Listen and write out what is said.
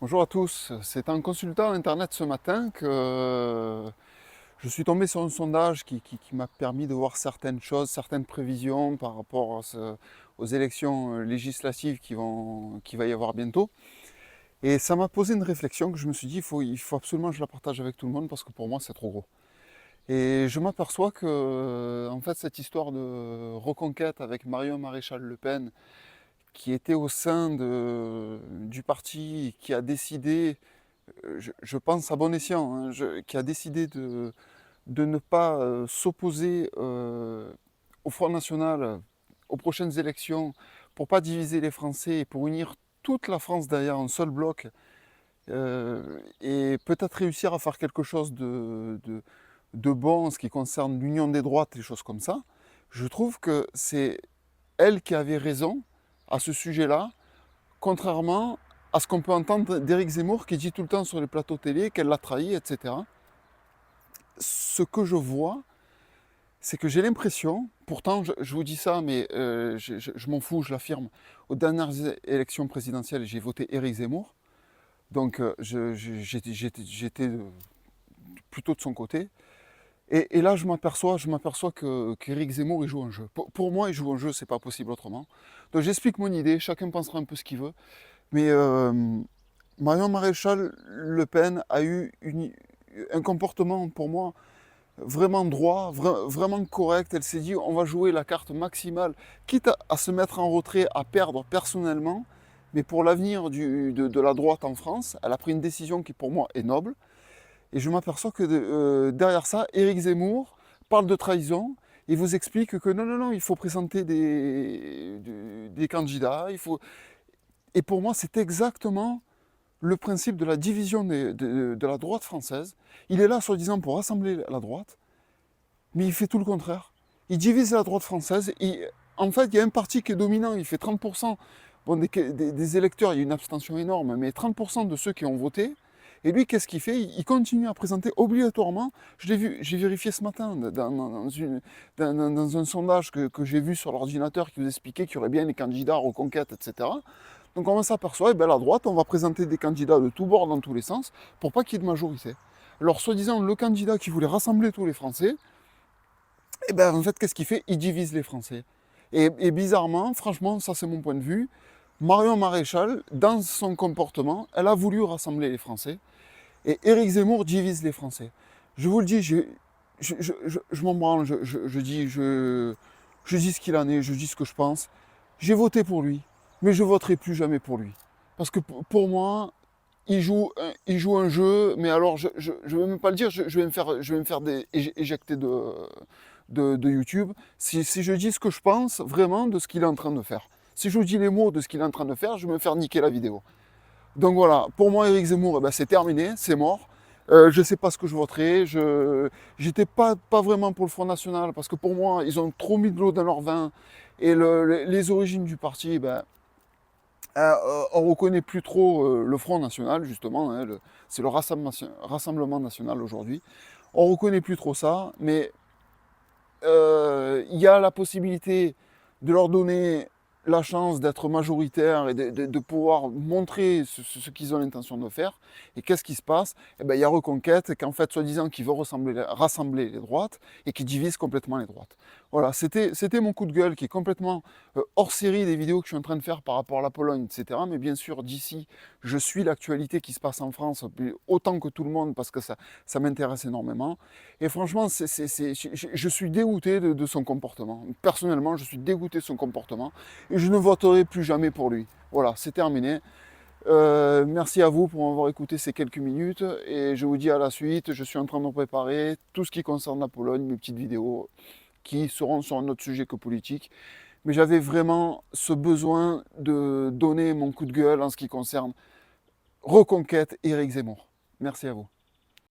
Bonjour à tous, c'est en consultant Internet ce matin que je suis tombé sur un sondage qui m'a permis de voir certaines choses, certaines prévisions par rapport aux élections législatives qui va y avoir bientôt. Et ça m'a posé une réflexion que je me suis dit, il faut absolument que je la partage avec tout le monde parce que pour moi c'est trop gros. Et je m'aperçois que en fait cette histoire de reconquête avec Marion Maréchal Le Pen qui était au sein du parti, qui a décidé, je pense à bon escient, hein, qui a décidé de ne pas s'opposer au Front National aux prochaines élections pour pas diviser les Français et pour unir toute la France derrière un seul bloc et peut-être réussir à faire quelque chose de bon en ce qui concerne l'union des droites, les choses comme ça. Je trouve que c'est elle qui avait raison à ce sujet-là, contrairement à ce qu'on peut entendre d'Éric Zemmour qui dit tout le temps sur les plateaux télé qu'elle l'a trahi, etc. Ce que je vois, c'est que j'ai l'impression, pourtant je vous dis ça, mais je m'en fous, je l'affirme, aux dernières élections présidentielles, j'ai voté Éric Zemmour, donc j'étais plutôt de son côté. Et là, je m'aperçois qu'Éric Zemmour, il joue un jeu. Pour moi, il joue un jeu, c'est pas possible autrement. Donc j'explique mon idée, chacun pensera un peu ce qu'il veut. Mais Marion Maréchal Le Pen a eu un comportement, pour moi, vraiment droit, vraiment correct. Elle s'est dit, on va jouer la carte maximale, quitte à se mettre en retrait, à perdre personnellement. Mais pour l'avenir de la droite en France, elle a pris une décision qui, pour moi, est noble. Et je m'aperçois que derrière ça, Éric Zemmour parle de trahison et vous explique que non, non, non, il faut présenter des candidats. Et pour moi, c'est exactement le principe de la division de la droite française. Il est là, soi-disant, pour rassembler la droite, mais il fait tout le contraire. Il divise la droite française. En fait, il y a un parti qui est dominant, il fait 30%. Bon, des électeurs, il y a une abstention énorme, mais 30% de ceux qui ont voté. Et lui, qu'est-ce qu'il fait? Il continue à présenter obligatoirement, je l'ai vu, j'ai vérifié ce matin dans un sondage que j'ai vu sur l'ordinateur qui vous expliquait qu'il y aurait bien les candidats reconquête, etc. Donc on s'aperçoit, eh ben, à la droite, on va présenter des candidats de tous bords dans tous les sens pour pas qu'il y ait de majorité. Alors soi-disant, le candidat qui voulait rassembler tous les Français, eh ben, en fait, qu'est-ce qu'il fait? Il divise les Français. Et bizarrement, franchement, ça c'est mon point de vue, Marion Maréchal, dans son comportement, elle a voulu rassembler les Français. Et Éric Zemmour divise les Français. Je vous le dis, je m'en branle, je dis ce qu'il en est, je dis ce que je pense. J'ai voté pour lui, mais je voterai plus jamais pour lui. Parce que pour moi, il joue un jeu, mais alors je ne vais même pas le dire, je vais me faire éjecter de YouTube. Si je dis ce que je pense vraiment de ce qu'il est en train de faire. Si je vous dis les mots de ce qu'il est en train de faire, je vais me faire niquer la vidéo. Donc voilà, pour moi, Éric Zemmour, eh ben, c'est terminé, c'est mort. Je ne sais pas ce que je voterai. Je n'étais pas vraiment pour le Front National parce que pour moi, ils ont trop mis de l'eau dans leur vin. Et les origines du parti, ben, on ne reconnaît plus trop le Front National, justement. Hein, c'est le Rassemblement National aujourd'hui. On ne reconnaît plus trop ça, mais il y a la possibilité de leur donner la chance d'être majoritaire et de pouvoir montrer ce qu'ils ont l'intention de faire. Et qu'est-ce qui se passe? Eh ben, il y a Reconquête, qu'en fait, soi-disant, qui veut rassembler les droites et qui divise complètement les droites. Voilà, c'était mon coup de gueule qui est complètement hors série des vidéos que je suis en train de faire par rapport à la Pologne, etc. Mais bien sûr, d'ici, je suis l'actualité qui se passe en France autant que tout le monde parce que ça m'intéresse énormément. Et franchement, je suis dégoûté de son comportement. Personnellement, je suis dégoûté de son comportement et je ne voterai plus jamais pour lui. Voilà, c'est terminé. Merci à vous pour m'avoir écouté ces quelques minutes et je vous dis à la suite. Je suis en train de préparer tout ce qui concerne la Pologne, mes petites vidéos qui seront sur un autre sujet que politique. Mais j'avais vraiment ce besoin de donner mon coup de gueule en ce qui concerne Reconquête Éric Zemmour. Merci à vous.